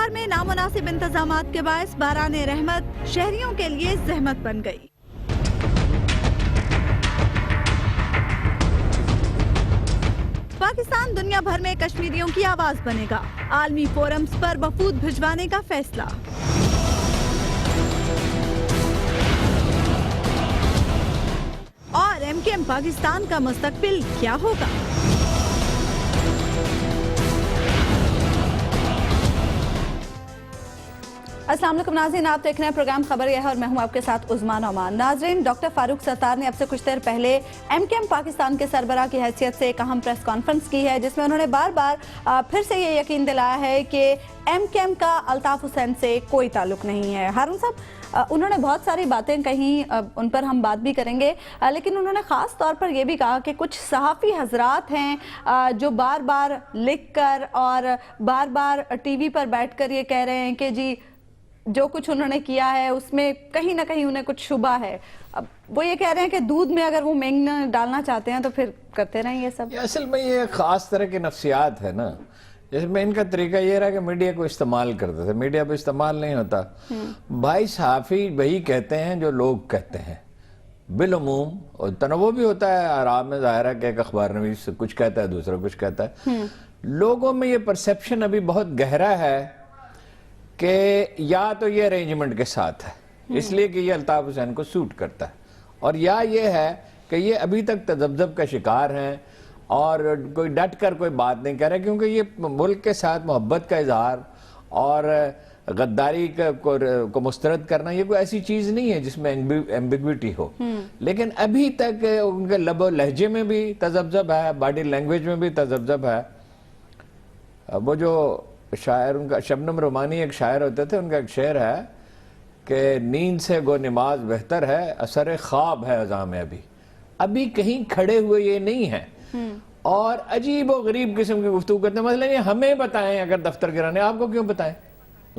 लाहौर में नामुनासिब इंतजामात के बायस बाराने रहमत शहरियों के लिए ज़हमत बन गई। पाकिस्तान दुनिया भर में कश्मीरियों की आवाज बनेगा, आलमी फोरम्स पर वफूद भिजवाने का फैसला। और एमकेएम पाकिस्तान का मुस्तकबिल क्या होगा? अस्सलाम वालेकुम नाज़रीन, आप देख रहे हैं प्रोग्राम खबर यह है और मैं हूं आपके साथ उज़मा नौमान। नाज़रीन, डॉक्टर फारूक सत्तार ने अब से कुछ देर पहले एमकेएम पाकिस्तान के सरबराह की हैसियत से एक अहम प्रेस कॉन्फ्रेंस की है, जिसमें उन्होंने बार बार फिर से ये यकीन दिलाया है कि एमकेएम का अल्ताफ हुसैन से कोई ताल्लुक नहीं है। हारून साहब, उन्होंने बहुत सारी बातें कही, उन पर हम बात भी करेंगे, लेकिन उन्होंने ख़ास तौर पर यह भी कहा कि कुछ सहाफ़ी हजरात हैं जो बार बार लिख कर और बार बार टीवी पर बैठ कर ये कह रहे हैं कि जी जो कुछ उन्होंने किया है उसमें कहीं ना कहीं उन्हें कुछ शुबा है। अब वो ये कह रहे हैं कि दूध में अगर वो मेंग डालना चाहते हैं तो फिर करते रहें ये सब। असल में ये ख़ास तरह की नफ्सियात है ना, जिसमें इनका तरीका ये रहा कि मीडिया को इस्तेमाल करते थे। मीडिया पे इस्तेमाल नहीं होता भाई, सहाफ़ी वही कहते हैं जो लोग कहते हैं बिलउमूम, और तनव्वु भी होता है। आराम में ज़ाहिर है कि एक अखबार नवीस कुछ कहता है, दूसरा कुछ कहता है। लोगों में ये परसेप्शन अभी बहुत गहरा है कि या तो ये अरेंजमेंट के साथ है इसलिए कि ये अल्ताफ हुसैन को सूट करता है, और या ये है कि ये अभी तक तज़ब्ज़ब का शिकार हैं और कोई डट कर कोई बात नहीं कर रहे, क्योंकि ये मुल्क के साथ मोहब्बत का इजहार और गद्दारी को मुस्तरद करना ये कोई ऐसी चीज़ नहीं है जिसमें एम्बिग्विटी हो। लेकिन अभी तक उनके लबो लहजे में भी तज़ब्ज़ब है, बॉडी लैंग्वेज में भी तज़ब्ज़ब है। वो जो शायर, उनका शबनम रोमानी एक शायर होते थे, उनका एक शेर है कि नींद से गो नमाज बेहतर है, असर ख्वाब है अज़ा में अभी कहीं खड़े हुए ये नहीं है, और अजीब और गरीब किस्म की गुफ्तगू करते हैं। मतलब ये हमें बताएं अगर दफ्तर गिराने, आपको क्यों बताएं?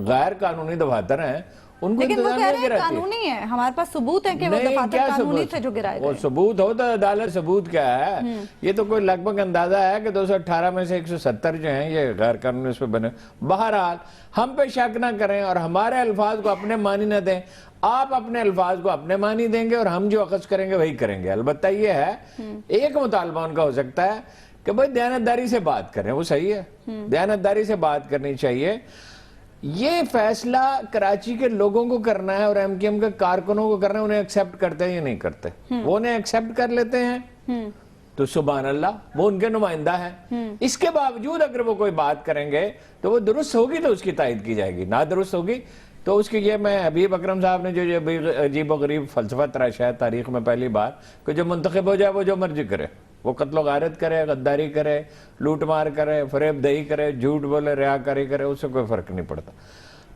गैर कानूनी दफातर हैं, उनको लेकिन वो कह रहे हैं कानूनी है, हमारे पास सबूत है कि वो दफातर कानूनी थे जो गिराए गए। वो सबूत हो तो अदालत सबूत क्या है? ये तो कोई लगभग अंदाजा है कि 218 में से 170 जो हैं ये गैर कानूनी उस पर बने। बहरहाल हम पे शक ना करें और हमारे अल्फाज को अपने मानी ना दें। आप अपने अल्फाज को अपने मानी देंगे और हम जो अखज़ करेंगे वही करेंगे। अलबत्ता ये है, एक मुतालबा उनका हो सकता है कि भाई दयानतदारी से बात करें, वो सही है, दयानतदारी से बात करनी चाहिए। ये फैसला कराची के लोगों को करना है और एमकेएम के कारकुनों को करना है, उन्हें एक्सेप्ट करते हैं या नहीं करते। वो उन्हें एक्सेप्ट कर लेते हैं तो सुभान अल्लाह, वो उनके नुमाइंदा है। इसके बावजूद अगर वो कोई बात करेंगे तो वो दुरुस्त होगी तो उसकी तायद की जाएगी, ना दुरुस्त होगी तो उसकी। ये मैं हबीब अकरम साहब ने जो अजीब व गरीब फलसफा तराशा है तारीख में पहली बार कि जो मुंतखब हो जाए वो जो मर्जी करे, वो कत्लो गारत करे, गद्दारी करे, लूट मार करे, फरेब दही करे, झूठ बोले, रियाकारी करे, उससे कोई फर्क नहीं पड़ता।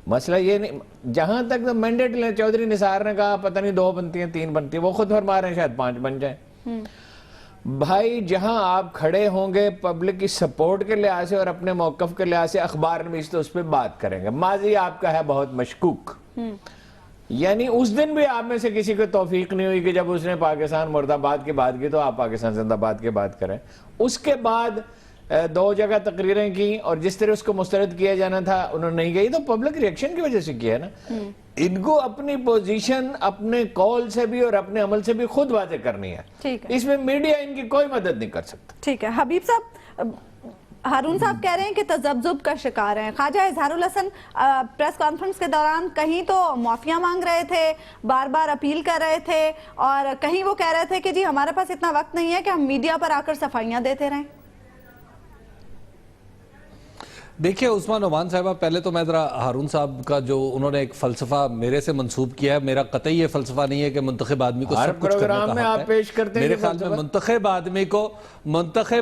मसला ये नहीं, जहां तक तो मैंडेट ले, चौधरी निसार ने कहा पता नहीं 2 बनती हैं 3 बनती हैं, वो खुद फरमा रहे हैं शायद 5 बन जाए। भाई जहां आप खड़े होंगे पब्लिक की सपोर्ट के लिहाज से और अपने मौकफ के लिहाज से, अखबार नवीस तो उस पर बात करेंगे। माजी आपका है बहुत मशकूक, यानी उस दिन भी आप में से किसी को तौफीक नहीं हुई कि जब उसने पाकिस्तान मुर्दाबाद की बात की तो आप पाकिस्तान जिंदाबाद की बात करें। उसके बाद 2 जगह तकरीरें की और जिस तरह उसको मुस्तरद किया जाना था उन्होंने नहीं किया, तो पब्लिक रिएक्शन की वजह से किया है ना। इनको अपनी पोजीशन अपने कॉल से भी और अपने अमल से भी खुद वाज़ेह करनी है, इसमें मीडिया इनकी कोई मदद नहीं कर सकता। ठीक है हबीब साहब, हारून साहब कह रहे हैं कि तज़ब्ज़ुब का शिकार हैं। ख्वाजा इज़हारुल हसन प्रेस कॉन्फ्रेंस के दौरान कहीं तो माफिया मांग रहे थे, बार बार अपील कर रहे थे, और कहीं वो कह रहे थे कि जी हमारे पास इतना वक्त नहीं है कि हम मीडिया पर आकर सफाइयां देते रहें। देखिए उस्मान नोमान साहबा, पहले तो मैं ज़रा हारून साहब का जो उन्होंने एक फ़लसफ़ा मेरे से मंसूब किया है, मेरा कतई ये फ़लसफ़ा नहीं है कि मुंतखब आदमी को सब कुछ करने का हक है। मेरे ख्याल में मुंतखब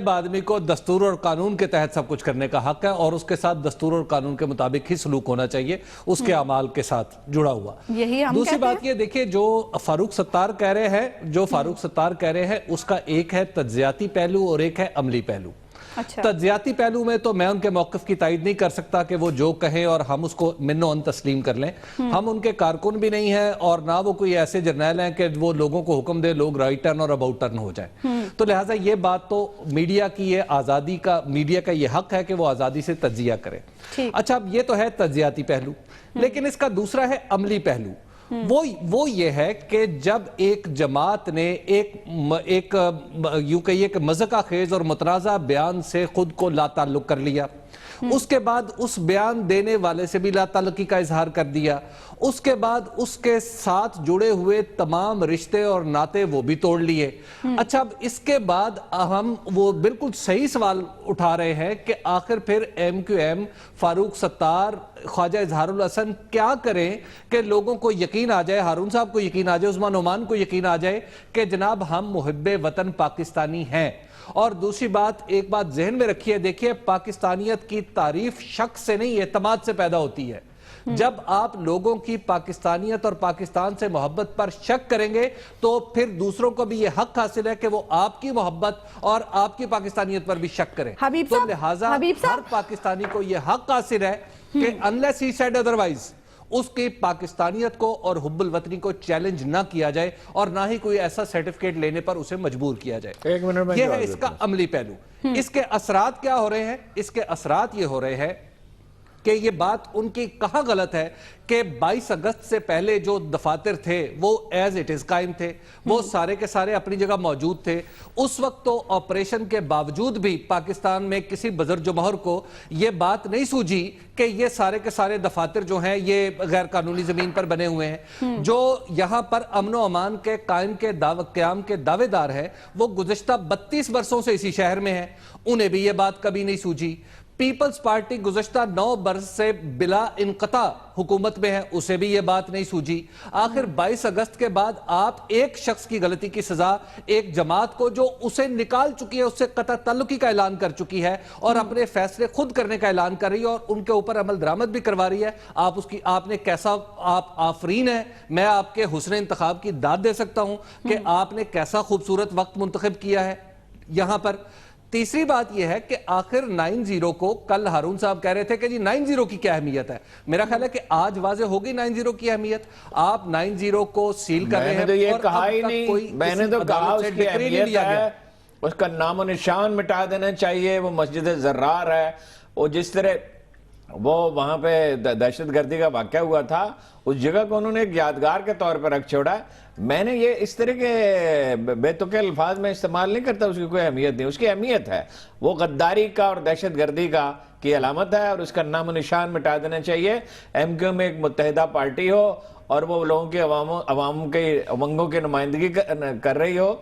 आदमी को दस्तूर और कानून के तहत सब कुछ करने का हक है और उसके साथ दस्तूर और कानून के मुताबिक ही सलूक होना चाहिए, उसके अमाल के साथ जुड़ा हुआ। दूसरी बात ये देखिए, जो फारूक सत्तार कह रहे हैं उसका एक है तज्जियाती पहलू और एक है अमली पहलू। तज्जियाती पहलू में तो मैं उनके मौक़िफ़ की तायद नहीं कर सकता कि वो जो कहें और हम उसको मिन्नो अन तस्लीम कर लें। हम उनके कारकुन भी नहीं हैं और ना वो कोई ऐसे जर्नैल हैं कि वो लोगों को हुक्म दे लोग राइट टर्न और अबाउट टर्न हो जाए। तो लिहाजा ये बात तो मीडिया की ये आज़ादी का, मीडिया का ये हक है कि वो आज़ादी से तज्जिया करे। अच्छा, अब ये तो है तज्जियाती पहलू, लेकिन इसका दूसरा है अमली पहलू। वो ये है कि जब एक जमात ने एक यूं कहिए कि मज़ाक़ खेज और मुतनाज़ा बयान से खुद को लाताल्लुक़ कर लिया, उसके बाद उस बयान देने वाले से भी लाताल्लुक़ी का इजहार कर दिया, उसके बाद उसके साथ जुड़े हुए तमाम रिश्ते और नाते वो भी तोड़ लिए। अच्छा, अब इसके बाद हम वो बिल्कुल सही सवाल उठा रहे हैं कि आखिर फिर MQM, फारूक सत्तार, ख्वाजा इजहारुल हसन क्या करें कि लोगों को यकीन आ जाए, हारून साहब को यकीन आ जाए, उस्मान ओमान को यकीन आ जाए कि जनाब हम मुहिब्बे वतन पाकिस्तानी हैं। और दूसरी बात, एक बात जहन में रखिए, देखिए पाकिस्तानियत की तारीफ शक से नहीं एतमाद से पैदा होती है। जब आप लोगों की पाकिस्तानियत और पाकिस्तान से मोहब्बत पर शक करेंगे तो फिर दूसरों को भी ये हक हासिल है कि वो आपकी मोहब्बत और आपकी पाकिस्तानियत पर भी शक करें। तो लिहाजा हर पाकिस्तानी को ये हक हासिल है कि अनलेस ही सेड अदरवाइज उसकी पाकिस्तानियत को और हुब्बुल वतनी को चैलेंज ना किया जाए और ना ही कोई ऐसा सर्टिफिकेट लेने पर उसे मजबूर किया जाए। यह है इसका अमली पहलू। इसके असरात क्या हो रहे हैं? इसके असरात ये हो रहे हैं कि ये बात उनकी कहाँ गलत है कि 22 अगस्त से पहले जो दफातर थे वो एज इट इज कायम थे, वो सारे के सारे अपनी जगह मौजूद थे। उस वक्त तो ऑपरेशन के बावजूद भी पाकिस्तान में किसी बजर-जुमहर को ये बात नहीं सूझी कि ये सारे के सारे दफातर जो हैं ये गैर कानूनी जमीन पर बने हुए हैं। जो यहाँ पर अमन व अमान के क़याम के दावेदार है वो गुज़िश्ता 32 वर्षों से इसी शहर में है, उन्हें भी ये बात कभी नहीं सूझी। पीपल्स पार्टी गुज़श्ता 9 बरस से बिला इनक़ता हुकूमत में है, उसे भी ये बात नहीं सूझी। आखिर 22 अगस्त के बाद आप एक शख्स की गलती की सजा एक जमात को जो उसे निकाल चुकी है, उससे कतई तल्लुकी का ऐलान कर चुकी है और अपने फैसले खुद करने का ऐलान कर रही है और उनके ऊपर अमल दरामद भी करवा रही है। आप उसकी आपने कैसा, आप आफरीन है, मैं आपके हुस्न इंतखाब की दाद दे सकता हूं कि आपने कैसा खूबसूरत वक्त मुंतखब किया है यहां पर। तीसरी बात यह है कि आखिर 9-0 को कल हारून साहब कह रहे थे कि जी 9-0 की क्या अहमियत है। मेरा ख्याल है कि आज वाज़े होगी 9-0 की अहमियत। आप 9-0 को सील कर रहे हैं तो ये कहा ही नहीं, मैंने तो कहा उसकी अहमियत है, उसका नामो निशान मिटा देना चाहिए। वो मस्जिद ज़र्रार है, वो जिस तरह वो वहां पे दहशतगर्दी का वाक़या हुआ था उस जगह को उन्होंने एक यादगार के तौर पर रख छोड़ा है। मैंने ये इस तरह के बेतुके अल्फाज में इस्तेमाल नहीं करता, उसकी कोई अहमियत नहीं। उसकी अहमियत है वो गद्दारी का और दहशतगर्दी का की अलामत है और उसका नाम निशान मिटा देना चाहिए। MQM में एक मुत्तहिदा पार्टी हो और वो लोगों के अवाम के उमंगों की नुमाइंदगी कर रही हो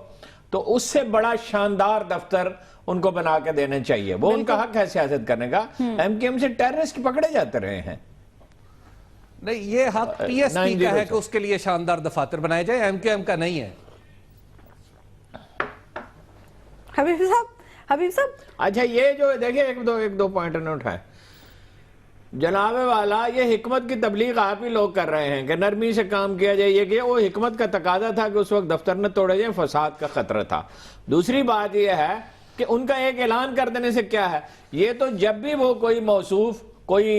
तो उससे बड़ा शानदार दफ्तर उनको बना के देना चाहिए। वो उनका हक है सियासत करने का। MQM से टेररिस्ट पकड़े जाते रहे हैं। नहीं, ये हक PSP का है कि उसके लिए शानदार दफातर बनाए जाए, MQM का नहीं है। हबीब साहब अच्छा, ये जो देखिए एक दो पॉइंट उन्होंने उठाए। जनाबे वाला, ये हिकमत की तबलीग आप ही लोग कर रहे हैं कि नरमी से काम किया जाए। ये कि वो हिकमत का तकाजा था कि उस वक्त दफ्तर न तोड़े जाए, फसाद का खतरा था। दूसरी बात यह है कि उनका एक ऐलान कर देने से क्या है, ये तो जब भी वो कोई मौसूफ कोई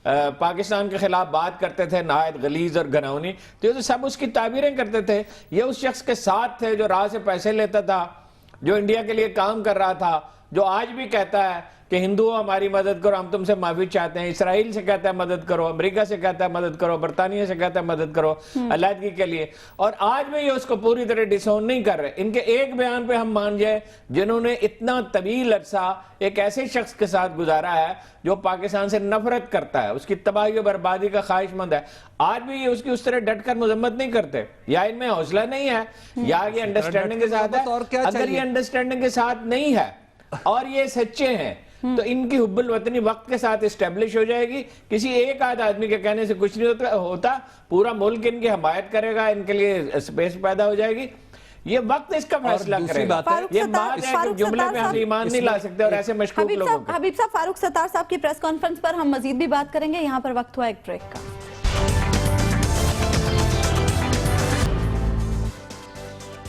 पाकिस्तान के खिलाफ बात करते थे नहायत गलीज और घनौनी, तो ये तो सब उसकी ताबीरें करते थे। ये उस शख्स के साथ थे जो राह से पैसे लेता था, जो इंडिया के लिए काम कर रहा था, जो आज भी कहता है कि हिंदुओं हमारी मदद करो, हम तुमसे माफी चाहते हैं। इसराइल से कहता है मदद करो, अमेरिका से कहता है मदद करो, बरतानिया से कहता है मदद करो अलहदगी के लिए, और आज भी ये उसको पूरी तरह डिसोन नहीं कर रहे। इनके एक बयान पे हम मान जाए, जिन्होंने इतना तवील अरसा एक ऐसे शख्स के साथ गुजारा है जो पाकिस्तान से नफरत करता है, उसकी तबाही और बर्बादी का ख्वाहिशमंद है, आज भी ये उसकी उस तरह डटकर मजम्मत नहीं करते। या इनमें हौसला नहीं है या ये अंडरस्टैंडिंग के साथ है। अगर ये अंडरस्टैंडिंग के साथ नहीं है और ये सच्चे हैं तो इनकी हुब्बुल वतनी वक्त के साथ इस्टेब्लिश हो जाएगी। किसी एक आध आदमी के कहने से कुछ नहीं होता, पूरा मुल्क इनकी हमायत करेगा, इनके लिए स्पेस पैदा हो जाएगी। ये वक्त इसका फैसला करेगा। ये बात है कि जुमले में हम ईमान नहीं ला सकते और ऐसे मशकूक लोगों को। हबीब साहब, फारूक सत्तार साहब की प्रेस कॉन्फ्रेंस पर हम मजीद भी बात करेंगे। यहाँ पर वक्त हुआ एक ब्रेक का।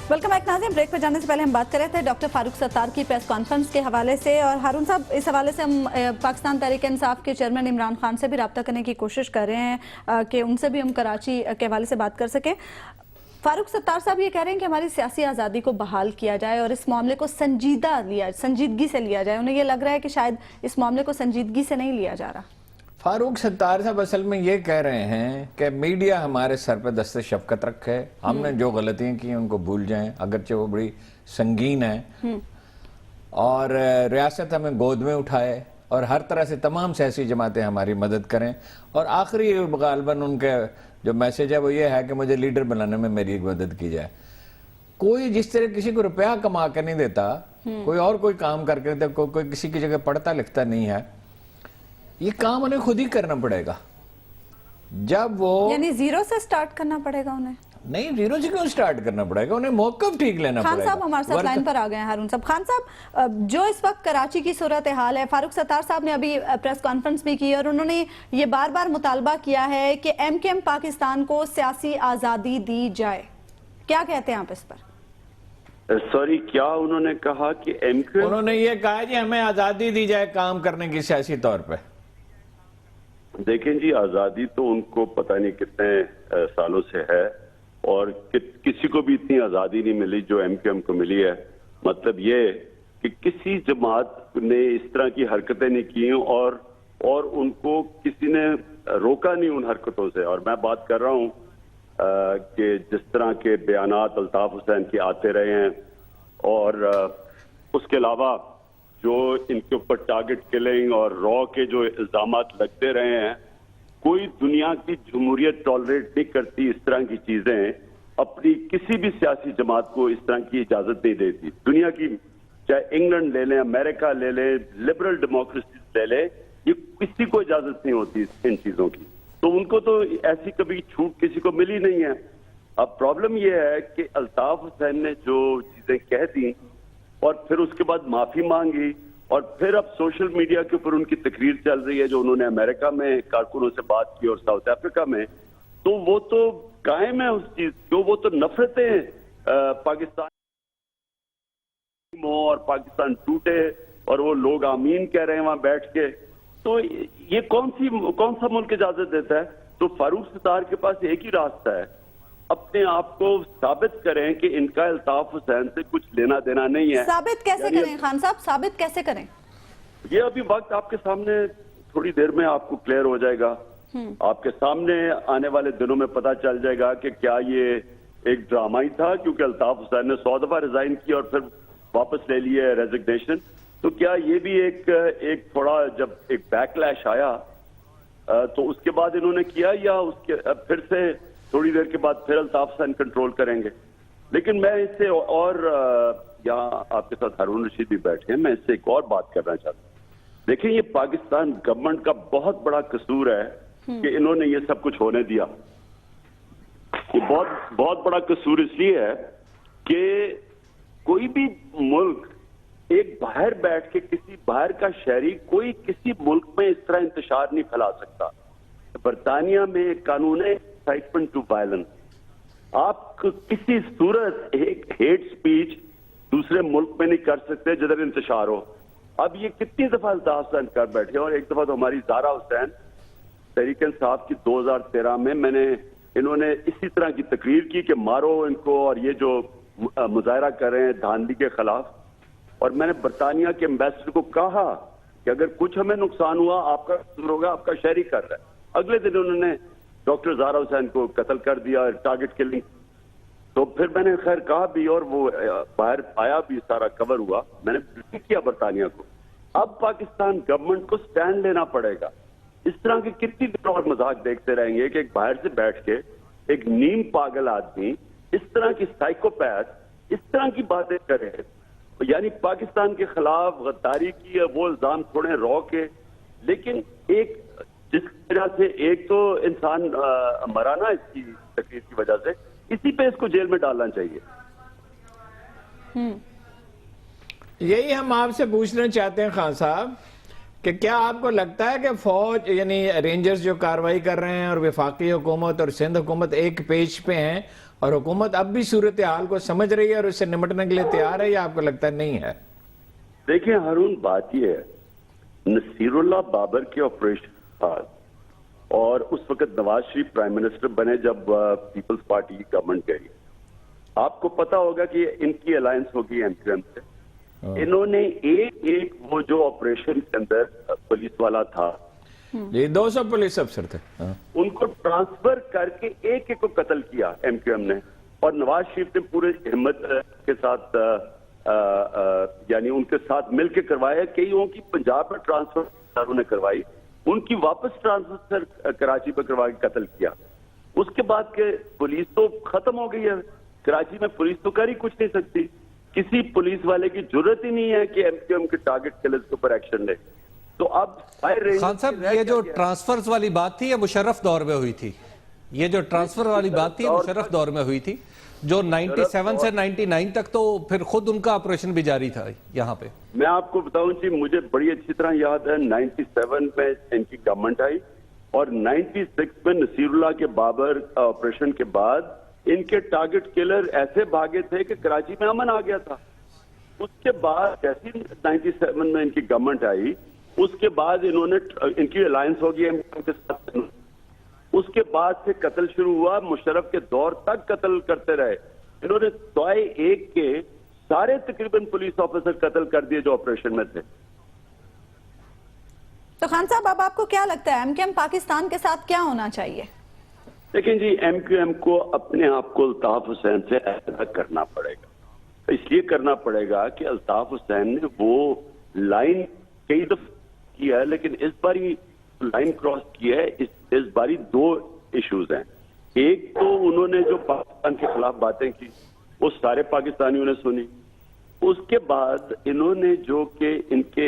वेलकम बैक नाज़रीन। ब्रेक पर जाने से पहले हम बात कर रहे थे डॉक्टर फारूक सत्तार की प्रेस कॉन्फ्रेंस के हवाले से, और हारून साहब इस हवाले से हम पाकिस्तान तहरीक इंसाफ के चेयरमैन इमरान खान से भी रब्ता करने की कोशिश कर रहे हैं कि उनसे भी हम कराची के हवाले से बात कर सकें। फारूक सत्तार साहब ये कह रहे हैं कि हमारी सियासी आज़ादी को बहाल किया जाए और इस मामले को संजीदगी से लिया जाए। उन्हें ये लग रहा है कि शायद इस मामले को संजीदगी से नहीं लिया जा रहा। फारूक सत्तार साहब असल में ये कह रहे हैं कि मीडिया हमारे सर पे दस्ते शफकत रखे, हमने जो गलतियां की उनको भूल जाएं, अगरचे वो बड़ी संगीन है, और रियासत हमें गोद में उठाए और हर तरह से तमाम सियासी जमातें हमारी मदद करें। और आखिरी गालबन उनके जो मैसेज है वो ये है कि मुझे लीडर बनाने में मेरी मदद की जाए। कोई जिस तरह किसी को रुपया कमा कर नहीं देता, कोई और कोई काम करके देता, कोई किसी की जगह पढ़ता लिखता नहीं है, ये काम उन्हें खुद ही करना पड़ेगा। जब वो यानी जीरो से स्टार्ट करना पड़ेगा उन्हें? नहीं, जीरो से क्यों स्टार्ट करना पड़ेगा, उन्हें मौकफ ठीक लेना पड़ेगा। खान साहब हमारे साथ लाइन पर आ गए हैं। हारून साहब, खान साहब, जो इस वक्त कराची की सूरत हाल है, फारूक सत्तार साहब ने अभी प्रेस कॉन्फ्रेंस भी की और उन्होंने ये बार बार मुतालबा किया है कि MKM पाकिस्तान को सियासी आज़ादी दी जाए। क्या कहते हैं आप इस पर? सॉरी, क्या उन्होंने कहा कि MKM? उन्होंने ये कहा कि हमें आज़ादी दी जाए काम करने की सियासी तौर पे। देखें जी, आज़ादी तो उनको पता नहीं कितने सालों से है और किसी को भी इतनी आज़ादी नहीं मिली जो MKM को मिली है। मतलब ये कि किसी जमात ने इस तरह की हरकतें नहीं की और उनको किसी ने रोका नहीं उन हरकतों से। और मैं बात कर रहा हूँ कि जिस तरह के बयानात अल्ताफ हुसैन के आते रहे हैं और उसके अलावा जो इनके ऊपर टारगेट किलिंग और रॉ के जो इल्जामात लगते रहे हैं, कोई दुनिया की जमहूरियत टॉलरेट नहीं करती इस तरह की चीजें, अपनी किसी भी सियासी जमात को इस तरह की इजाजत नहीं देती। दुनिया की, चाहे इंग्लैंड ले लें, अमेरिका ले लें, लिबरल डेमोक्रेसी ले लें, ये किसी को इजाजत नहीं होती इन चीजों की। तो उनको तो ऐसी कभी छूट किसी को मिली नहीं है। अब प्रॉब्लम ये है कि अल्ताफ हुसैन ने जो चीजें कह दी और फिर उसके बाद माफी मांगी और फिर अब सोशल मीडिया के ऊपर उनकी तकरीर चल रही है जो उन्होंने अमेरिका में कारकुनों से बात की और साउथ अफ्रीका में, तो वो तो कायम है उस चीज जो, वो तो नफरतें पाकिस्तान और पाकिस्तान टूटे और वो लोग आमीन कह रहे हैं वहां बैठ के। तो ये कौन सा मुल्क इजाजत देता है? तो फारूक सत्तार के पास एक ही रास्ता है, अपने आप को साबित करें कि इनका अल्ताफ हुसैन से कुछ लेना देना नहीं है। साबित कैसे करें खान साहब, साबित कैसे करें? ये अभी वक्त आपके सामने थोड़ी देर में आपको क्लियर हो जाएगा। आपके सामने आने वाले दिनों में पता चल जाएगा कि क्या ये एक ड्रामा ही था, क्योंकि अल्ताफ हुसैन ने 100 दफा रिजाइन किया और फिर वापस ले लिए रेजिग्नेशन। तो क्या ये भी एक थोड़ा जब एक बैकलैश आया तो उसके बाद इन्होंने किया, या उसके फिर से थोड़ी देर के बाद फिर अल्ताफ हुसैन कंट्रोल करेंगे? लेकिन मैं इससे और यहाँ आपके साथ हारून रशीद भी बैठे हैं, मैं इससे एक और बात करना चाहता हूँ। देखिए, ये पाकिस्तान गवर्नमेंट का बहुत बड़ा कसूर है कि इन्होंने ये सब कुछ होने दिया। ये बहुत बड़ा कसूर इसलिए है कि कोई भी मुल्क एक बाहर बैठ के किसी बाहर का शहरी कोई किसी मुल्क में इस तरह इंतशार नहीं फैला सकता। बरतानिया में कानून है एक्साइटमेंट टू वायलेंस। आप किसी सूरत एक हेट स्पीच दूसरे मुल्क में नहीं कर सकते जिधर इंतशार हो। अब ये कितनी दफा अल्ताफ हुसैन कर बैठे, और एक दफा तो हमारी ज़ारा हुसैन तहरीक इंसाफ की 2013 में इन्होंने इसी तरह की तकरीर की कि मारो इनको, और ये जो मुजाहरा कर रहे हैं धांधली के खिलाफ। और मैंने बरतानिया के एम्बेसडर को कहा कि अगर कुछ हमें नुकसान हुआ आपका कसूर होगा, आपका शहरी कर रहा है। अगले दिन उन्होंने डॉक्टर ज़ारा हुसैन को कत्ल कर दिया, टारगेट किलिंग। तो फिर मैंने खैर कहा भी और वो बाहर आया भी, सारा कवर हुआ। मैंने ब्रीफ किया बरतानिया को। अब पाकिस्तान गवर्नमेंट को स्टैंड लेना पड़ेगा। इस तरह के कितनी देर और मजाक देखते रहेंगे कि एक बाहर से बैठ के एक नीम पागल आदमी इस तरह की साइकोपैथ इस तरह की बातें करे, यानी पाकिस्तान के खिलाफ गद्दारी की वो इल्जाम छोड़े रॉ के। लेकिन एक जिस वजह से एक तो इंसान मरा ना इसकी तकलीफ की वजह से, इसी पे इसको जेल में डालना चाहिए। यही हम आपसे पूछना चाहते हैं खान साहब کہ کیا آپ کو لگتا ہے کہ فوج یعنی رینجرز جو کاروائی کر رہے ہیں اور وفاقی حکومت اور سندھ حکومت ایک پیج پہ ہیں اور حکومت اب بھی صورتحال کو سمجھ رہی ہے اور اس سے نمٹنے کے لیے تیار ہے، یا آپ کو لگتا ہے نہیں ہے؟ دیکھیں ہارون، بات یہ ہے، نصیر اللہ بابر کے آپریشن اور اس وقت نواز شریف پرائم منسٹر بنے جب پیپلز پارٹی کی گورنمنٹ گئی، آپ کو پتا ہوگا کہ ان کی الائنس ہوگی ایم کیو ایم سے. انہوں نے ایک وہ جو آپریشن کے اندر پولیس والا تھا، جی 200 پولیس افسر تھے، ان کو ٹرانسفر کر کے ایک کو قتل کیا ایم کیو ایم نے، اور نواز شریف نے پورے ہمت کے ساتھ یعنی ان کے ساتھ مل کے کروایا. کئیوں کی پنجاب میں ٹرانسفر نے کروائی، ان کی واپس ٹرانسفر کراچی پہ کروا کے قتل کیا. اس کے بعد کہ پولیس تو ختم ہو گئی ہے کراچی میں، پولیس تو کر ہی کچھ نہیں سکتی. کسی پولیس والے کی ضرورت ہی نہیں ہے کہ ایم کیو ایم کے ٹارگٹ کلرز کے اوپر ایکشن لے. تو اب خان صاحب، یہ جو ٹرانسفرز والی بات تھی یہ مشرف دور میں ہوئی تھی، یہ جو ٹرانسفر والی بات تھی مشرف دور میں ہوئی تھی، جو 97 سے 99 تک تو پھر خود ان کا آپریشن بھی جاری تھا یہاں پہ. میں آپ کو بتاؤں جی، مجھے بڑی اچھی طرح یاد ہے 97 میں ان کی گورنمنٹ آئی اور 96 میں نصیر اللہ کے بابر آپریشن کے بعد ان کے ٹارگٹ کلر ایسے بھاگے تھے کہ کراچی میں امن آ گیا تھا. اس کے بعد جیسی 97 میں ان کی گورنمنٹ آئی، اس کے بعد انہوں نے ان کی الائنس ہوگی ایم کیو ایم کے ساتھ، اس کے بعد سے قتل شروع ہوا. مشرف کے دور تک قتل کرتے رہے. انہوں نے سوائے ایک کے سارے تقریباً پولیس آفیسر قتل کر دیے جو آپریشن میں تھے. تو خان صاحب، اب آپ کو کیا لگتا ہے ایم کیو ایم پاکستان کے ساتھ کیا ہونا چاہیے؟ لیکن جی ایم کیو ایم کو اپنے آپ کو الطاف حسین سے علیحدہ کرنا پڑے گا. اس لیے کرنا پڑے گا کہ الطاف حسین نے وہ لائن کئی دفعہ کی ہے، لیکن اس باری لائن کراس کی ہے. اس باری دو ایشوز ہیں. ایک تو انہوں نے جو پاکستان کے خلاف باتیں کی وہ سارے پاکستانیوں نے سنی. اس کے بعد انہوں نے جو کہ ان کے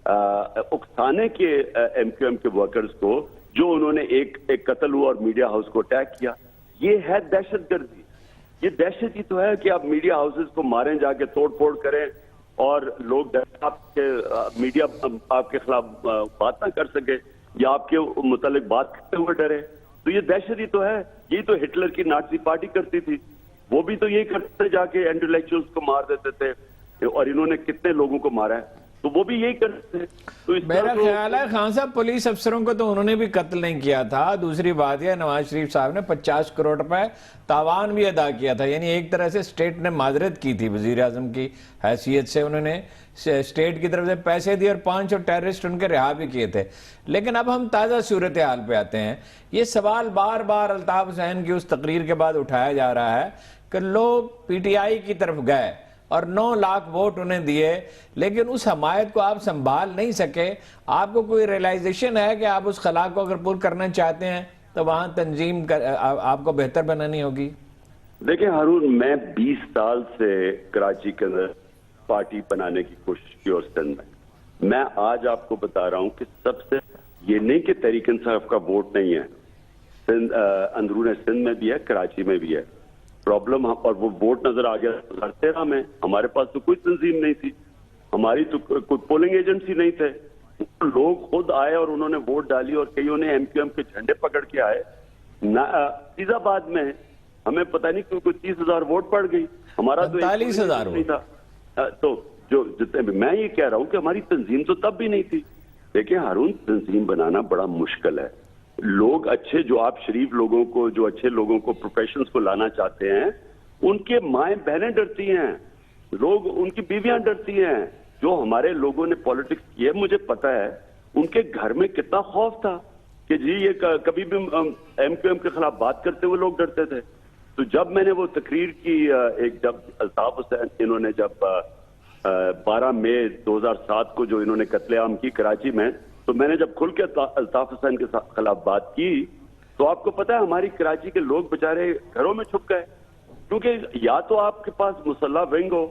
اکسانے کے ایم کیو ایم کے ورکرز کو جو انہوں نے ایک قتل ہوا اور میڈیا ہاؤس کو اٹیک کیا، یہ ہے دہشت گردی. یہ دہشت ہی تو ہے کہ آپ میڈیا ہاؤسز کو ماریں، جا کے توڑ پھوڑ کریں اور لوگ آپ کے میڈیا آپ کے خلاف بات نہ کر سکے یا آپ کے متعلق بات کرتے ہوئے ڈرے. تو یہ دہشت ہی تو ہے. یہی تو ہٹلر کی نازی پارٹی کرتی تھی، وہ بھی تو یہی کرتے، جا کے انٹلیکچوئلز کو مار دیتے تھے، اور انہوں نے کتنے لوگوں کو مارا ہے. تو وہ بھی یہی کرتے ہیں. تو میرا خیال ہے خان صاحب پولیس افسروں کو تو انہوں نے بھی قتل نہیں کیا تھا. دوسری بات یہ نواز شریف صاحب نے 50 کروڑ روپے تاوان بھی ادا کیا تھا. یعنی ایک طرح سے اسٹیٹ نے معذرت کی تھی وزیر اعظم کی حیثیت سے. انہوں نے اسٹیٹ کی طرف سے پیسے دیے اور 5 ٹیررسٹ ان کے رہا بھی کیے تھے. لیکن اب ہم تازہ صورتحال پہ آتے ہیں. یہ سوال بار بار الطاف حسین کی اس تقریر کے بعد اٹھایا جا رہا ہے کہ لوگ پی ٹی آئی کی طرف گئے اور 9 لاکھ ووٹ انہیں دیے، لیکن اس حمایت کو آپ سنبھال نہیں سکے. آپ کو کوئی ریلائزیشن ہے کہ آپ اس خلا کو اگر پور کرنا چاہتے ہیں تو وہاں تنظیم آپ کو بہتر بنانی ہوگی؟ دیکھیں ہارون، میں 20 سال سے کراچی کے اندر پارٹی بنانے کی کوشش کی اور سندھ میں آج آپ کو بتا رہا ہوں کہ سب سے یہ نہیں کہ تحریک انصاف کا ووٹ نہیں ہے، سندھ اندرون سندھ میں بھی ہے، کراچی میں بھی ہے پرابلم. اور وہ ووٹ نظر آ گیا 2013 میں. ہمارے پاس تو کوئی تنظیم نہیں تھی، ہماری تو کوئی پولنگ ایجنٹس ہی نہیں تھے. لوگ خود آئے اور انہوں نے ووٹ ڈالی اور کئیوں نے ایم کیو ایم کے جھنڈے پکڑ کے آئے. فیض آباد میں ہمیں پتہ نہیں کوئی 30,000 ووٹ پڑ گئی. ہمارا تو 45,000 نہیں تھا. تو جو میں یہ کہہ رہا ہوں کہ ہماری تنظیم تو تب بھی نہیں تھی. دیکھیں ہارون، تنظیم بنانا بڑا مشکل ہے. لوگ اچھے جو آپ شریف لوگوں کو، جو اچھے لوگوں کو، پروفیشنز کو لانا چاہتے ہیں، ان کے مائیں بہنیں ڈرتی ہیں، لوگ ان کی بیویاں ڈرتی ہیں. جو ہمارے لوگوں نے پالیٹکس کی ہے مجھے پتا ہے ان کے گھر میں کتنا خوف تھا کہ جی یہ کبھی بھی ایم کیو ایم کے خلاف بات کرتے ہوئے لوگ ڈرتے تھے. تو جب میں نے وہ تقریر کی جب الطاف حسین انہوں نے جب 12 مئی 2007 کو جو انہوں نے قتل عام کی کراچی میں، تو میں نے جب کھل کے الطاف حسین کے خلاف بات کی تو آپ کو پتا ہے ہماری کراچی کے لوگ بےچارے گھروں میں چھپ گئے. کیونکہ یا تو آپ کے پاس مسلح ونگ ہو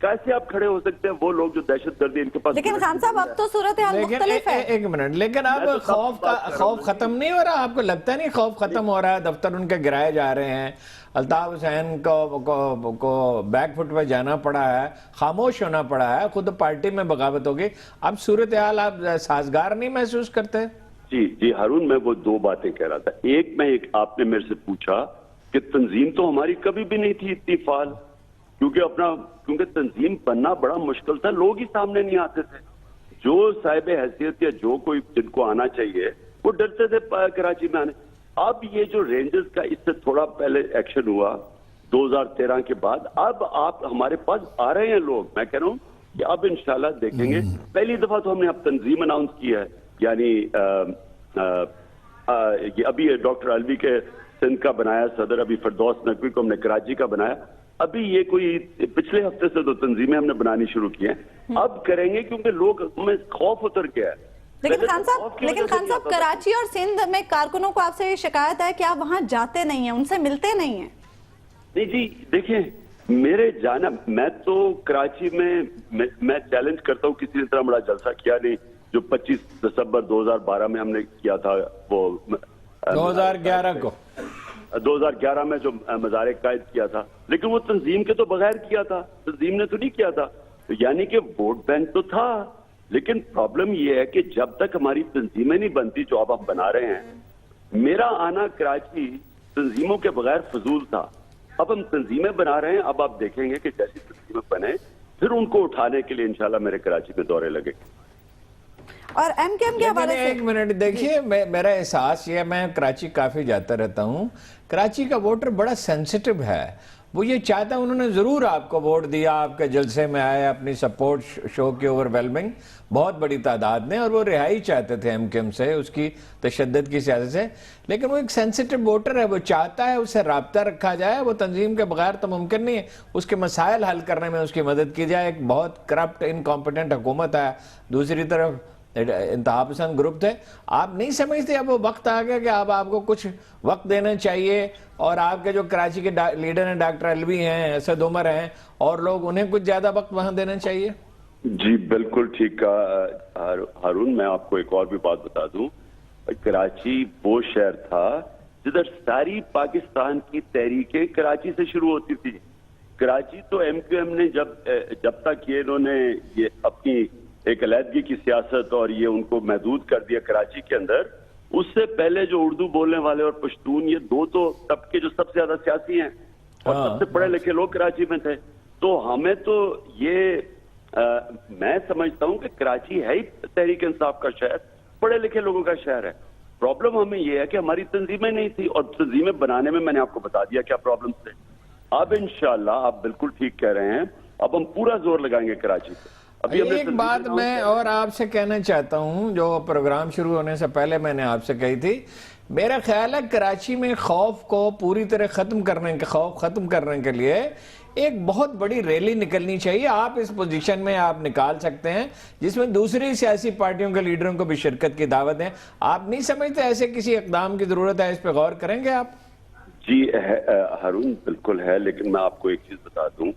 कैसे आप खड़े हो सकते हैं? वो लोग जो दहशतगर्दी इनके पास, लेकिन खान साहब अब तो सूरत हाल लेकिन मुख्तलिफ है। एक मिनट, लेकिन अब खौफ खत्म नहीं हो रहा? आपको लगता नहीं खौफ खत्म हो रहा है? दफ्तर उनके गिराए जा रहे हैं, अल्ताफ हुसैन को बैकफुट पे जाना पड़ा है, खामोश होना पड़ा है, खुद पार्टी में बगावत होगी, अब सूरत हाल आप साजगार नहीं महसूस करते? जी हारून, मैं वो दो बातें कह रहा था। एक आपने मेरे से पूछा कि तंजीम तो हमारी कभी भी नहीं थी इतनी फाल, क्योंकि तंजीम बनना बड़ा मुश्किल था, लोग ही सामने नहीं आते थे। जो साहिब हैसियत या जो कोई जिनको आना चाहिए वो डरते थे कराची में आने। अब ये जो रेंजर्स का इससे थोड़ा पहले एक्शन हुआ 2013 के बाद, अब आप हमारे पास आ रहे हैं लोग। मैं कह रहा हूं कि अब इंशाल्लाह देखेंगे। पहली दफा तो हमने अब तंजीम अनाउंस किया है, यानी अभी डॉक्टर अलवी के सिंध का बनाया सदर, अभी फिरदौस नकवी को हमने कराची का बनाया। अभी ये कोई पिछले हफ्ते से तो तंजीमें हमने बनानी शुरू की हैं, अब करेंगे क्योंकि लोग में खौफ उतर गया है। लेकिन खान साहब कराची और सिंध में कारकुनों को आपसे ये शिकायत है कि आप वहां जाते नहीं हैं, उनसे मिलते नहीं हैं। नहीं जी, देखिए मेरे जाना, मैं तो कराची में मैं चैलेंज करता हूँ, किसी ने इतना बड़ा जलसा किया नहीं जो 25 दिसंबर 2012 में हमने किया था, वो 2011 में जो मज़ार कायद किया था, लेकिन वो तंजीम के तो बगैर किया था, तंजीम ने तो नहीं किया था। तो यानी कि वोट बैंक तो था, लेकिन प्रॉब्लम ये है कि जब तक हमारी तंजीमें नहीं बनती जो अब हम बना रहे हैं, मेरा आना कराची तंजीमों के बगैर फजूल था। अब हम तंजीमें बना रहे हैं, अब आप देखेंगे कि जैसी तंजीमें बने फिर उनको उठाने के लिए इंशाल्लाह मेरे कराची में दौरे लगे। और एमकेएम के हवाले से एक मिनट देखिए, मेरा एहसास ये, मैं कराची काफी जाता रहता हूँ, कराची का वोटर बड़ा सेंसिटिव है। वो ये चाहता है, उन्होंने जरूर आपको वोट दिया, आपके जलसे में आए, अपनी सपोर्ट शो की ओवरवेलमिंग बहुत बड़ी तादाद में, और वो रिहाई चाहते थे एमकेएम से, उसकी तशद्दुद की सियासत से। लेकिन वो एक सेंसिटिव वोटर है, वो चाहता है उससे राब्ता रखा जाए, वो तंजीम के बगैर तो मुमकिन नहीं है, उसके मसाइल हल करने में उसकी मदद की जाए। एक बहुत करप्ट इनकॉम्पिटेंट हुकूमत है, दूसरी तरफ इंतहा पसंद ग्रुप थे। आप नहीं समझते अब वो वक्त आ गया कि अब आपको कुछ वक्त देना चाहिए, और आपके जो कराची के लीडर हैं, डॉक्टर अलवी हैं, असद उमर हैं, और लोग, उन्हें कुछ ज्यादा वक्त वहां देना चाहिए? जी बिल्कुल ठीक कहा हारून। मैं आपको एक और भी बात बता दूं, कराची वो शहर था जिधर सारी पाकिस्तान की तहरीकें कराची से शुरू होती थी। कराची तो एमक्यूएम ने जब तक ये इन्होंने ये अपनी एक अलहदगी की सियासत और ये उनको महदूद कर दिया कराची के अंदर, उससे पहले जो उर्दू बोलने वाले और पश्तून, ये दो तो तबके जो सबसे ज्यादा सियासी हैं और सबसे पढ़े लिखे लोग कराची में थे। तो हमें तो ये मैं समझता हूं कि कराची है ही तहरीक इंसाफ का शहर, पढ़े लिखे लोगों का शहर है। प्रॉब्लम हमें ये है कि हमारी तंजीमें नहीं थी, और तंजीमें बनाने में मैंने आपको बता दिया क्या प्रॉब्लम थे। अब इंशाल्लाह आप बिल्कुल ठीक कह रहे हैं, अब हम पूरा जोर लगाएंगे कराची पे। अभी एक बात मैं और आपसे कहना चाहता हूं, जो प्रोग्राम शुरू होने से पहले मैंने आपसे कही थी, मेरा ख्याल है कराची में खौफ को पूरी तरह खौफ खत्म करने के लिए एक बहुत बड़ी रैली निकलनी चाहिए। आप इस पोजीशन में आप निकाल सकते हैं जिसमें दूसरी सियासी पार्टियों के लीडरों को भी शिरकत की दावत है। आप नहीं समझते ऐसे किसी इक़दाम की जरूरत है? इस पर गौर करेंगे आप? जी हारून, बिल्कुल है, लेकिन मैं आपको एक चीज बता दूं,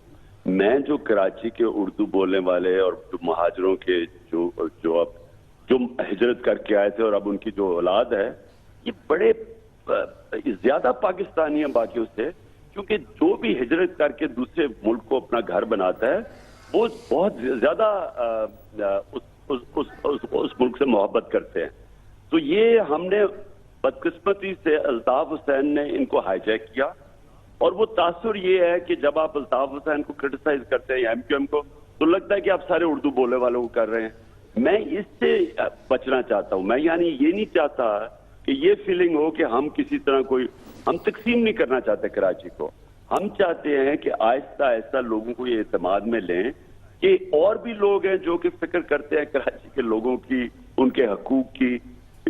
मैं जो कराची के उर्दू बोलने वाले और जो महाजरों के जो हिजरत करके आए थे और अब उनकी जो औलाद है, ये बड़े ज्यादा पाकिस्तानी हैं बाकियों से, क्योंकि जो भी हिजरत करके दूसरे मुल्क को अपना घर बनाता है वो बहुत ज्यादा उस मुल्क से मोहब्बत करते हैं। तो ये हमने बदकिस्मती से अल्ताफ हुसैन ने इनको हाईजैक किया, और वो तासुर ये है कि जब आप अल्ताफ हुसैन को क्रिटिसाइज करते हैं एमक्यूएम को, तो लगता है कि आप सारे उर्दू बोलने वालों को कर रहे हैं। मैं इससे बचना चाहता हूं। मैं यानी ये नहीं चाहता कि ये फीलिंग हो कि हम किसी तरह हम तकसीम नहीं करना चाहते कराची को। हम चाहते हैं कि आहिस्ता आहिस्ता लोगों को ये एतमाद में लें कि और भी लोग हैं जो कि फिक्र करते हैं कराची के लोगों की, उनके हकूक की।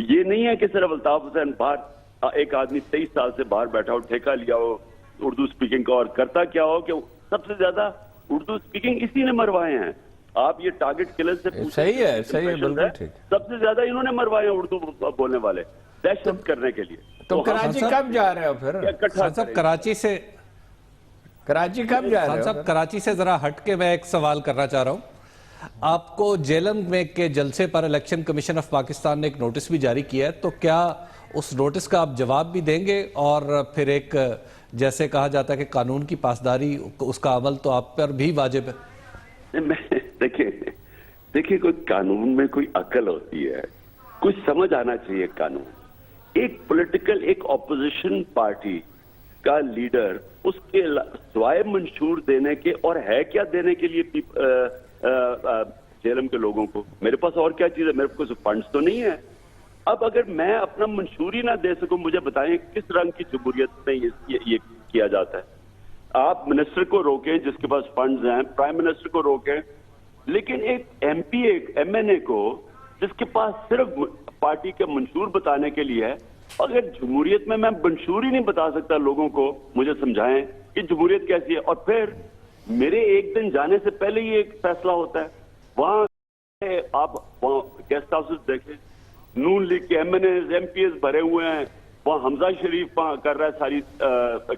ये नहीं है कि सिर्फ अल्ताफ हुसैन बाहर, एक आदमी 23 साल से बाहर बैठा हो, ठेका लिया हो उर्दू स्पीकिंग का, और करता क्या हो कि सबसे ज्यादा उर्दू स्पीकिंग इसी ने मरवाए हैं। आप ये टारगेट किलर से पूछें, सही है, बिल्कुल ठीक। सबसे ज्यादा इन्होंने मरवाए हैं उर्दू बोलने वाले, दहशत करने के लिए। तो कराची कब जा रहे हो फिर? साहब कराची से कराची कब जा रहे हो? साहब कराची से जरा हट के मैं एक सवाल करना चाह रहा हूं। आपको जेलम में के जलसे पर इलेक्शन कमीशन ऑफ पाकिस्तान ने एक नोटिस भी जारी किया है, तो क्या उस नोटिस का आप जवाब भी देंगे और फिर एक जैसे कहा जाता है कि कानून की पासदारी उसका अमल तो आप पर भी वाजिब है? देखिए कोई कानून में कोई अकल होती है, कुछ समझ आना चाहिए कानून। एक पॉलिटिकल एक ऑपोजिशन पार्टी का लीडर उसके सिवाय मंशूर देने के और है क्या देने के लिए जेलम के लोगों को, मेरे पास और क्या चीज है, मेरे पास फंड्स तो नहीं है। अब अगर मैं अपना मंशूरी ना दे सकूं, मुझे बताएं किस रंग की जमहूरियत में ये किया जाता है? आप मिनिस्टर को रोकें जिसके पास फंड्स हैं, प्राइम मिनिस्टर को रोकें, लेकिन एक एमपी एक एमएनए को जिसके पास सिर्फ पार्टी के मंशूर बताने के लिए है, अगर जमहूरियत में मैं मंशूर ही नहीं बता सकता लोगों को, मुझे समझाएं कि जमहूरियत कैसी है। और फिर मेरे एक दिन जाने से पहले ही एक फैसला होता है। वहां आप वहां गेस्ट हाउसेस देखें, नून लीग के एमएनए एमपीएस भरे हुए हैं, वहां हमजा शरीफ वहां कर रहा है सारी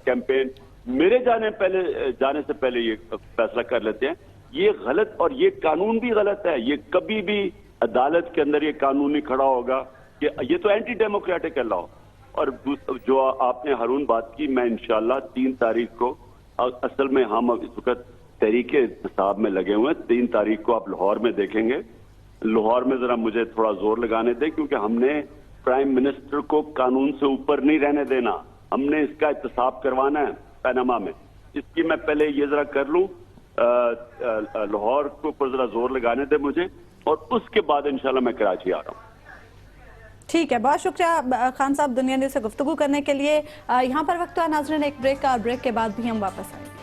कैंपेन। मेरे जाने से पहले ये फैसला कर लेते हैं। ये गलत, और ये कानून भी गलत है। ये कभी भी अदालत के अंदर ये कानून नहीं खड़ा होगा कि ये तो एंटी डेमोक्रेटिक है लॉ। और जो आपने हारून बात की, मैं इंशाल्लाह 3 तारीख को, असल में हम इस वक्त तहरीके इंतसाब में लगे हुए हैं, 3 तारीख को आप लाहौर में देखेंगे। लाहौर में जरा मुझे थोड़ा जोर लगाने दें, क्योंकि हमने प्राइम मिनिस्टर को कानून से ऊपर नहीं रहने देना, हमने इसका एहतसाब करवाना है पैनामा में। इसकी मैं पहले ये जरा कर लूं, लाहौर के ऊपर जरा जोर लगाने दें मुझे, और उसके बाद इंशाल्लाह मैं कराची आ रहा हूं। ठीक है, बहुत शुक्रिया खान साहब दुनिया न्यूज़ से गुफ्तगू करने के लिए। यहाँ पर वक्त हुआ नाज़रीन एक ब्रेक का, और ब्रेक के बाद भी हम वापस आएंगे।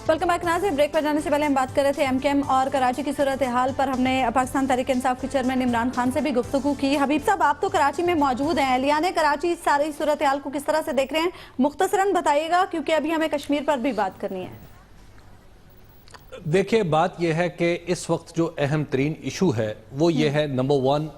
वेलकम बैक नाज़रीन। ब्रेक पर जाने से पहले हम बात कर रहे थे एमकेएम और कराची की सूरत हाल पर। हमने पाकिस्तान तहरीक इंसाफ के चेयरमैन इमरान खान से भी गुफ्तगू की। हबीब साहब, आप तो कराची में मौजूद हैं, एहलियाने कराची सारी सूरत हाल को किस तरह से देख रहे हैं, मुख्तसरन बताइएगा, क्योंकि अभी हमें कश्मीर पर भी बात करनी है। देखिए, बात यह है कि इस वक्त जो अहम तरीन इशू है वो ये है, नंबर 1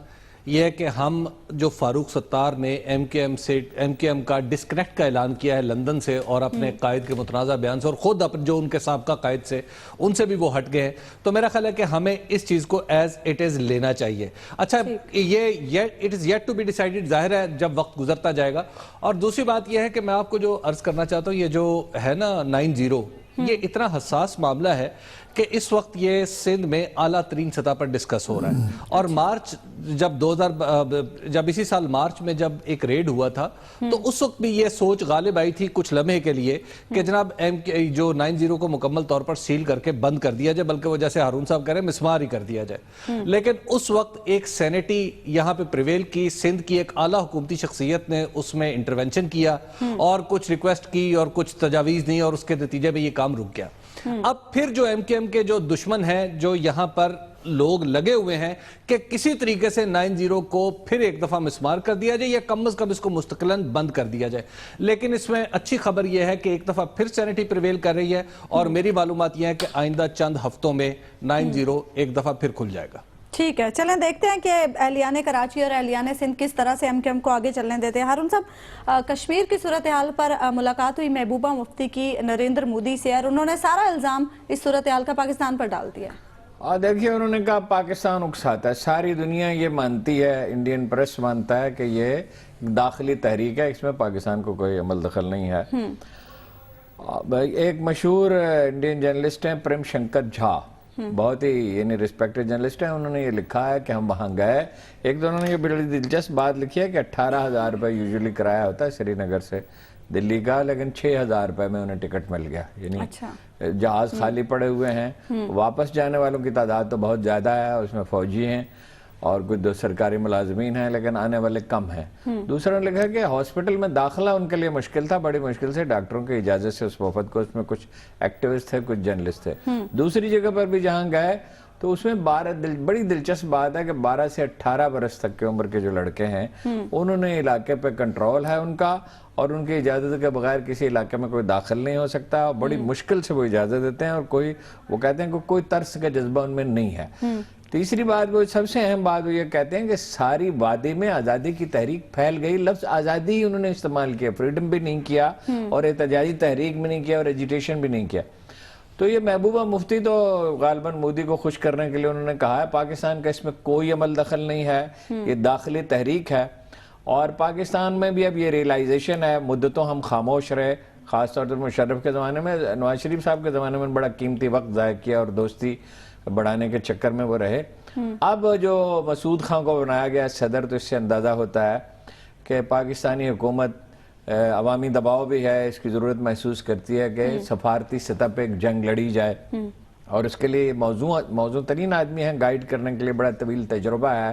ये है कि हम जो फारूक सत्तार ने एमकेएम का डिस्कनेक्ट का ऐलान किया है लंदन से और अपने कायद के मुतनाज़ा बयान से, और ख़ुद अपने जो उनके साबका कायद से उनसे भी वो हट गए हैं, तो मेरा ख्याल है कि हमें इस चीज़ को एज इट इज़ लेना चाहिए। अच्छा, ये it is yet to be decided, जाहिर है जब वक्त गुजरता जाएगा। और दूसरी बात यह है कि मैं आपको जो अर्ज़ करना चाहता हूँ, ये जो है ना 9-0, ये इतना हसास मामला है कि इस वक्त ये सिंध में आला तरीन सतह पर डिस्कस हो रहा है। और मार्च जब इसी साल मार्च में जब एक रेड हुआ था, तो उस वक्त भी ये सोच गालिब आई थी कुछ लम्हे के लिए कि जनाब जो 9-0 को मुकम्मल तौर पर सील करके बंद कर दिया जाए, बल्कि वो जैसे हारून साहब कह रहे हैं मिसमार ही कर दिया जाए। लेकिन उस वक्त एक सेनेटी यहाँ पे प्रिवेल की, सिंध की एक आला हुकूमती शख्सियत ने उसमें इंटरवेंशन किया और कुछ रिक्वेस्ट की और कुछ तजावीज़ दी, और उसके नतीजे में ये काम रुक गया। अब फिर जो एमकेएम के जो दुश्मन हैं, जो यहाँ पर लोग लगे हुए हैं कि किसी तरीके से 9-0 को फिर एक दफा मिसमार कर दिया जाए या कम से कम इसको मुस्तकिलन बंद कर दिया जाए। लेकिन इसमें अच्छी खबर यह है कि एक दफा फिर सैनिटी प्रिवेल कर रही है, और मेरी मालूमात यह है कि आइंदा चंद हफ्तों में 9-0 एक दफा फिर खुल जाएगा। ठीक है, चलें देखते हैं कि एहलियाने कराची और एहलियाने सिंध किस तरह से एमकेएम को आगे चलने देते हैं। हारून साहब, कश्मीर की सूरत हाल पर मुलाकात हुई महबूबा मुफ्ती की नरेंद्र मोदी से, और उन्होंने सारा इल्ज़ाम इस सूरत हाल का पाकिस्तान पर डाल दिया। और देखिए, उन्होंने कहा पाकिस्तान उकसाता है, सारी दुनिया ये मानती है, इंडियन प्रेस मानता है कि ये दाखिली तहरीक है, इसमें पाकिस्तान को कोई अमल दखल नहीं है। एक मशहूर इंडियन जर्नलिस्ट हैं प्रेम शंकर झा, बहुत ही यानी रिस्पेक्टेड जर्नलिस्ट है, उन्होंने ये लिखा है कि हम वहाँ गए। एक तो उन्होंने ये बड़ी दिलचस्प बात लिखी है कि 18,000 रुपये यूजुअली किराया होता है श्रीनगर से दिल्ली का, लेकिन 6,000 रुपये में उन्हें टिकट मिल गया। यानी अच्छा। जहाज खाली पड़े हुए हैं, वापस जाने वालों की तादाद तो बहुत ज़्यादा है, उसमें फौजी हैं और कुछ 2 सरकारी मुलाजमीन हैं, लेकिन आने वाले कम हैं। दूसरा ने लिखा कि हॉस्पिटल में दाखिला उनके लिए मुश्किल था, बड़ी मुश्किल से डॉक्टरों की इजाज़त से उस वफद को, उसमें कुछ एक्टिविस्ट थे, कुछ जर्नलिस्ट थे। दूसरी जगह पर भी जहाँ गए तो उसमें बड़ी दिलचस्प बात है कि 12 से 18 बरस तक की उम्र के जो लड़के हैं, उन्होंने इलाके पे कंट्रोल है उनका, और उनकी इजाज़त के बगैर किसी इलाके में कोई दाखिल नहीं हो सकता, और बड़ी मुश्किल से वो इजाज़त देते हैं, और वो कहते हैं कि कोई तर्स का जज्बा उनमें नहीं है। تیسری بات وہ سب سے اہم بات وہ یہ کہتے ہیں کہ ساری وادی میں آزادی کی تحریک پھیل گئی. لفظ آزادی ہی انہوں نے استعمال کیا, فریڈم بھی نہیں کیا اور احتجاجی تحریک بھی نہیں کیا اور ایجیٹیشن بھی نہیں کیا. تو یہ محبوبہ مفتی تو غالباً مودی کو خوش کرنے کے لیے انہوں نے کہا ہے پاکستان کا اس میں کوئی عمل دخل نہیں ہے, یہ داخلی تحریک ہے. اور پاکستان میں بھی اب یہ ریئلائزیشن ہے, مدتوں ہم خاموش رہے, خاص طور پر مشرف کے زمانے میں, نواز شریف صاحب کے زمانے میں بڑا قیمتی وقت ضائع کیا اور دوستی بڑھانے کے چکر میں وہ رہے. اب جو مسعود خان کو بنایا گیا صدر, تو اس سے اندازہ ہوتا ہے کہ پاکستانی حکومت عوامی دباؤ بھی ہے, اس کی ضرورت محسوس کرتی ہے کہ سفارتی سطح پہ ایک جنگ لڑی جائے, اور اس کے لیے موضوع ترین آدمی ہیں, گائیڈ کرنے کے لیے بڑا طویل تجربہ ہے,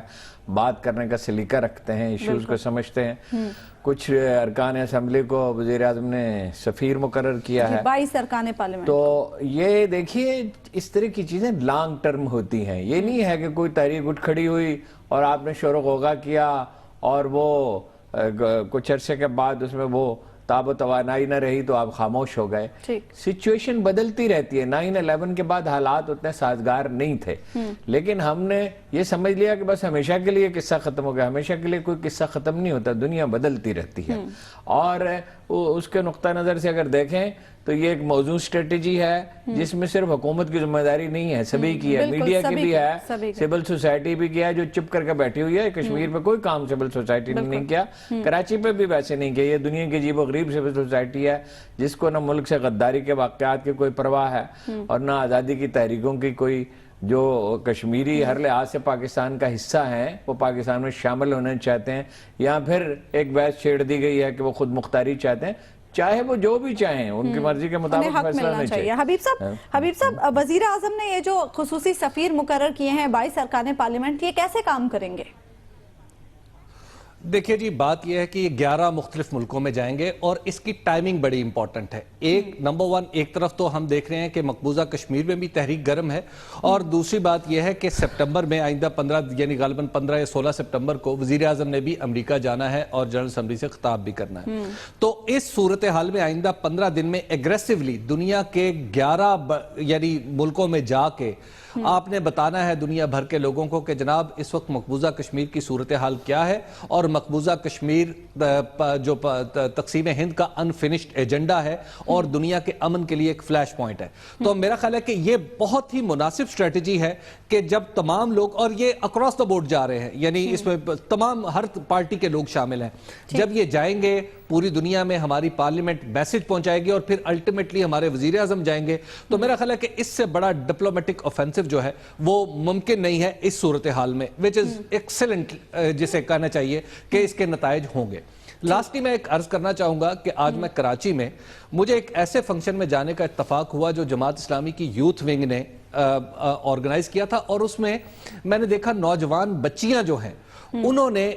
بات کرنے کا سلیقہ رکھتے ہیں, ایشوز کو سمجھتے ہیں. کچھ ارکان اسمبلی کو وزیر اعظم نے سفیر مقرر کیا ہے, 22 ارکان پارلیمنٹ. تو یہ دیکھیے اس طرح کی چیزیں لانگ ٹرم ہوتی ہیں. یہ نہیں ہے کہ کوئی تحریک اٹھ کھڑی ہوئی اور آپ نے شور و غوغا کیا اور وہ کچھ عرصے کے بعد اس میں وہ تاب و توانائی نہ رہی تو آپ خاموش ہو گئے. سچویشن بدلتی رہتی ہے. 9/11 کے بعد حالات اتنے سازگار نہیں تھے, لیکن ہم نے یہ سمجھ لیا کہ بس ہمیشہ کے لیے قصہ ختم ہو گیا. ہمیشہ کے لیے کوئی قصہ ختم نہیں ہوتا, دنیا بدلتی رہتی ہے. اور اس کے نقطہ نظر سے اگر دیکھیں تو یہ ایک موضوع اسٹریٹجی ہے جس میں صرف حکومت کی ذمہ داری نہیں ہے, سبھی کی ہے, میڈیا کی بھی ہے, سول سوسائٹی بھی کیا ہے جو چپ کر کے بیٹھی ہوئی ہے. کشمیر پہ کوئی کام سول سوسائٹی نے نہیں کیا, کراچی پہ بھی ویسے نہیں کیا. یہ دنیا کی عجیب و غریب سول سوسائٹی ہے جس کو نہ ملک سے غداری کے واقعات کی کوئی پرواہ ہے اور نہ آزادی کی تحریکوں کی کوئی. جو کشمیری ہر لحاظ سے پاکستان کا حصہ ہیں وہ پاکستان میں شامل ہونا چاہتے ہیں, یا پھر ایک بحث چھیڑ دی گئی ہے کہ وہ خود مختاری چاہتے ہیں. چاہے وہ جو بھی چاہیں, ان کی مرضی کے مطابق فیصلہ نہیں چاہیے. حبیب صاحب, وزیر اعظم نے یہ جو خصوصی سفیر مقرر کیے ہیں 22 ارکان پارلیمنٹ, یہ کیسے کام کریں گے؟ دیکھیے جی, بات یہ ہے کہ یہ 11 مختلف ملکوں میں جائیں گے اور اس کی ٹائمنگ بڑی امپورٹنٹ ہے. نمبر 1, ایک طرف تو ہم دیکھ رہے ہیں کہ مقبوضہ کشمیر میں بھی تحریک گرم ہے, اور دوسری بات یہ ہے کہ سپٹمبر میں آئندہ 15 یعنی غالباً 15 یا 16 سپٹمبر کو وزیر اعظم نے بھی امریکہ جانا ہے اور جنرل اسمبلی سے خطاب بھی کرنا ہے. تو اس صورتحال میں آئندہ 15 دن میں ایگریسولی دنیا کے 11 یعنی ملکوں میں جا کے آپ نے بتانا ہے دنیا بھر کے لوگوں کو کہ جناب اس وقت مقبوضہ کشمیر کی صورتحال کیا ہے, اور مقبوضہ کشمیر جو تقسیم ہند کا انفینشڈ ایجنڈا ہے اور دنیا کے امن کے لیے ایک فلیش پوائنٹ ہے. تو میرا خیال ہے کہ یہ بہت ہی مناسب اسٹریٹجی ہے کہ جب تمام لوگ, اور یہ اکراس دا بورڈ جا رہے ہیں, یعنی اس میں تمام ہر پارٹی کے لوگ شامل ہیں, جب یہ جائیں گے پوری دنیا میں ہماری پارلیمنٹ میسج پہنچائے گی اور پھر الٹیمیٹلی ہمارے وزیر اعظم جائیں گے, تو میرا خیال ہے کہ اس سے بڑا ڈپلومیٹک آفینسو جو ہے وہ ممکن نہیں ہے اس صورتحال میں, which is excellent جسے کہنا چاہیے کہ اس کے نتائج ہوں گے. لاسٹلی میں ایک عرض کرنا چاہوں گا کہ آج میں کراچی میں مجھے ایک ایسے فنکشن میں جانے کا اتفاق ہوا جو جماعت اسلامی کی یوتھ ونگ نے آرگنائز کیا تھا, اور اس میں میں نے دیکھا نوجوان بچیاں جو ہیں انہوں نے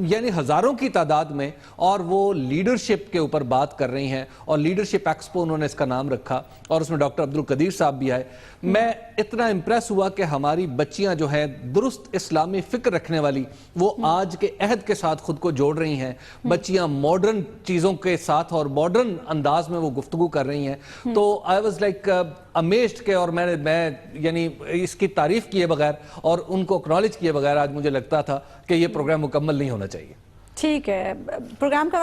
یعنی ہزاروں کی تعداد میں, اور وہ لیڈرشپ کے اوپر بات کر رہی ہیں, اور لیڈرشپ ایکسپو انہوں نے اس کا نام رکھا, اور اس میں ڈاکٹر عبد القدیر صاحب بھی آئے. میں اتنا امپریس ہوا کہ ہماری بچیاں جو ہیں درست اسلامی فکر رکھنے والی, وہ آج کے عہد کے ساتھ خود کو جوڑ رہی ہیں. بچیاں ماڈرن چیزوں کے ساتھ اور ماڈرن انداز میں وہ گفتگو کر رہی ہیں. تو آئی واز لائک امیزڈ کہ, اور میں یعنی اس کی تعریف کیے بغیر اور ان کو اکنالج کیے بغیر آج مجھے لگتا تھا کہ یہ پروگرام مکمل نہیں ہونا چاہیے. ٹھیک ہے, پروگرام کا